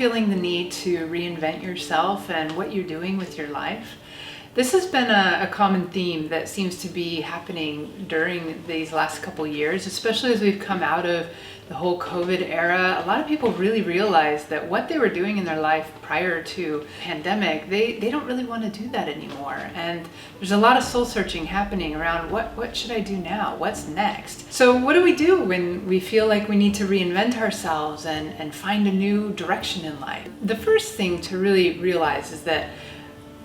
feeling the need to reinvent yourself and what you're doing with your life? This has been a common theme that seems to be happening during these last couple years, especially as we've come out of the whole COVID era. A lot of people really realize that what they were doing in their life prior to pandemic, they don't really want to do that anymore. And there's a lot of soul searching happening around what should I do now? What's next? So what do we do when we feel like we need to reinvent ourselves and find a new direction in life? The first thing to really realize is that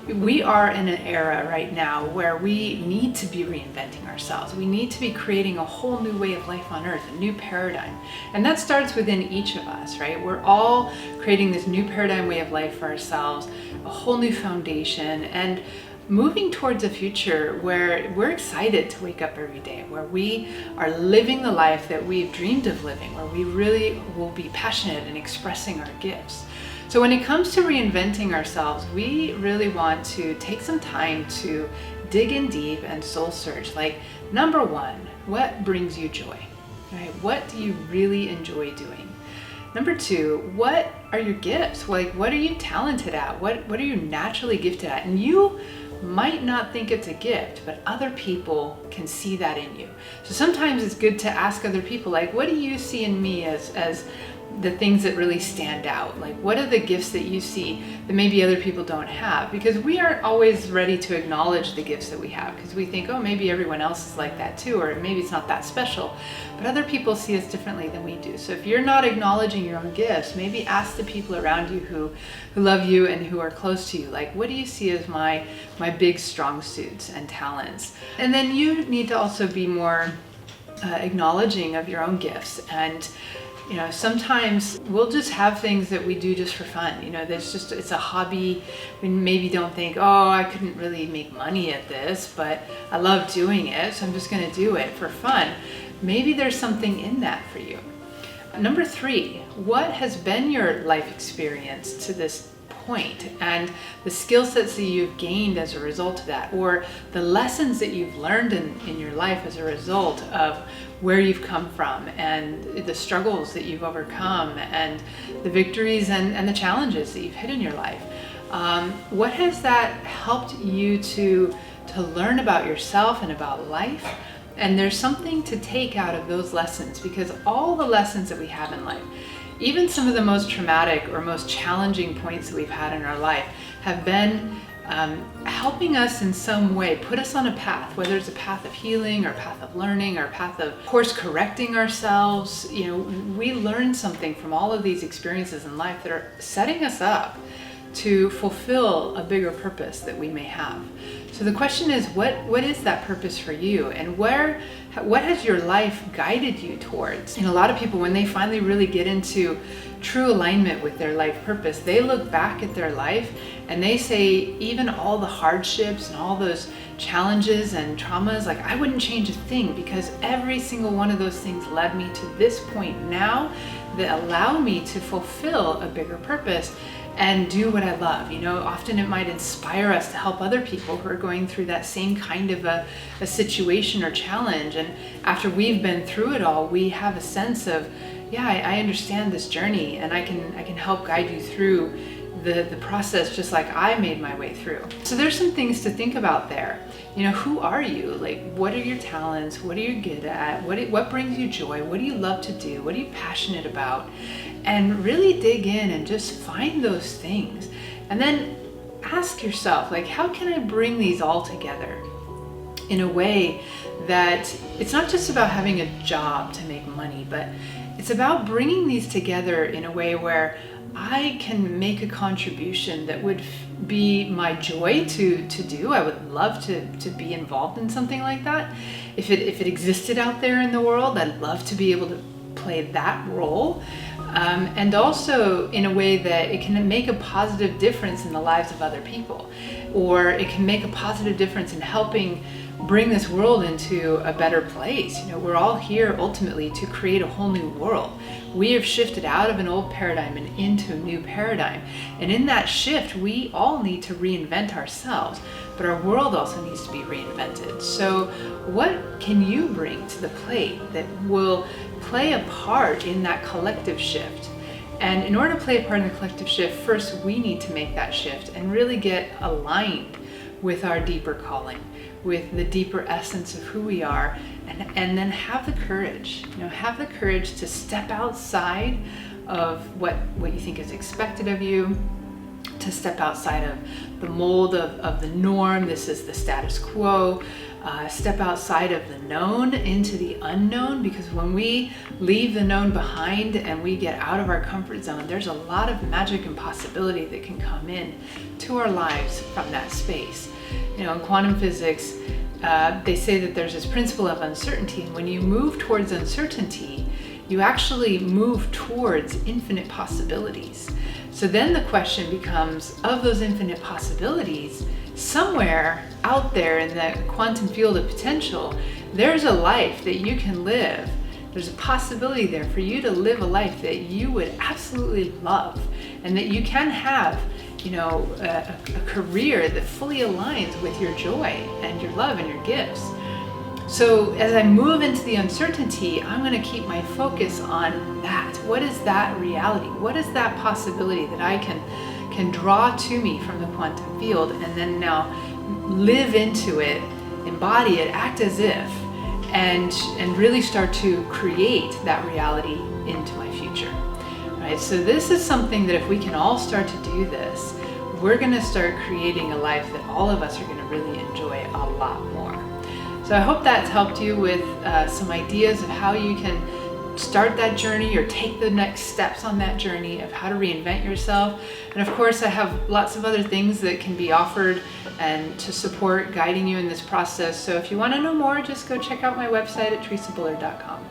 we are in an era right now where we need to be reinventing ourselves. We need to be creating a whole new way of life on earth, a new paradigm. And that starts within each of us, right? We're all creating this new paradigm way of life for ourselves, a whole new foundation, and moving towards a future where we're excited to wake up every day, where we are living the life that we've dreamed of living, where we really will be passionate in expressing our gifts. So when it comes to reinventing ourselves, we really want to take some time to dig in deep and soul search. Like, number one, what brings you joy? Right? What do you really enjoy doing? Number two, what are your gifts? Like, what are you talented at? What are you naturally gifted at? And you might not think it's a gift, but other people can see that in you. So sometimes it's good to ask other people, like, what do you see in me as the things that really stand out? Like, what are the gifts that you see that maybe other people don't have? Because we aren't always ready to acknowledge the gifts that we have, because we think, oh, maybe everyone else is like that too, or maybe it's not that special. But other people see us differently than we do. So if you're not acknowledging your own gifts, maybe ask the people around you who love you and who are close to you, like, what do you see as my big strong suits and talents? And then you need to also be more acknowledging of your own gifts. And sometimes we'll just have things that we do just for fun. It's a hobby. We maybe don't think, oh, I couldn't really make money at this, but I love doing it, so I'm just going to do it for fun. Maybe there's something in that for you. Number three, what has been your life experience to this point, and the skill sets that you've gained as a result of that, or the lessons that you've learned in your life as a result of where you've come from and the struggles that you've overcome and the victories and the challenges that you've hit in your life. What has that helped you to learn about yourself and about life? And there's something to take out of those lessons, because all the lessons that we have in life, even some of the most traumatic or most challenging points that we've had in our life, have been helping us in some way, put us on a path, whether it's a path of healing or a path of learning or a path of course correcting ourselves. We learn something from all of these experiences in life that are setting us up to fulfill a bigger purpose that we may have. So the question is, what is that purpose for you, and what has your life guided you towards? And a lot of people, when they finally really get into true alignment with their life purpose, they look back at their life and they say, even all the hardships and all those challenges and traumas, like, I wouldn't change a thing, because every single one of those things led me to this point now that allow me to fulfill a bigger purpose and do what I love. Often it might inspire us to help other people who are going through that same kind of a situation or challenge. And after we've been through it all, we have a sense of, yeah, I understand this journey, and I can help guide you through the process just like I made my way through. So there's some things to think about there. Who are you? Like, what are your talents? What are you good at? What brings you joy? What do you love to do? What are you passionate about? And really dig in and just find those things. And then ask yourself, like, how can I bring these all together in a way that it's not just about having a job to make money, but it's about bringing these together in a way where I can make a contribution that would be my joy to do. I would love to be involved in something like that. If it existed out there in the world, I'd love to be able to play that role. And also in a way that it can make a positive difference in the lives of other people, or it can make a positive difference in helping bring this world into a better place. We're all here ultimately to create a whole new world. We have shifted out of an old paradigm and into a new paradigm. And in that shift, we all need to reinvent ourselves, but our world also needs to be reinvented. So what can you bring to the plate that will play a part in that collective shift And in order to play a part in the collective shift, first we need to make that shift and really get aligned with our deeper calling, with the deeper essence of who we are, and then have the courage, have the courage to step outside of what you think is expected of you, to step outside of the mold of the norm. This is the status quo. Step outside of the known into the unknown, because when we leave the known behind and we get out of our comfort zone, there's a lot of magic and possibility that can come in to our lives from that space. In quantum physics, they say that there's this principle of uncertainty, and when you move towards uncertainty, you actually move towards infinite possibilities. So then the question becomes, of those infinite possibilities, somewhere out there in the quantum field of potential, there's a life that you can live. There's a possibility there for you to live a life that you would absolutely love, and that you can have a career that fully aligns with your joy and your love and your gifts. So as I move into the uncertainty, I'm going to keep my focus on that. What is that reality? What is that possibility that I can draw to me from the quantum field, and then now live into it, embody it, act as if, and really start to create that reality into my future. Right? So this is something that if we can all start to do this, we're going to start creating a life that all of us are going to really enjoy a lot more. So I hope that's helped you with some ideas of how you can start that journey or take the next steps on that journey of how to reinvent yourself. And of course, I have lots of other things that can be offered and to support guiding you in this process. So if you want to know more, just go check out my website at theresabullard.com.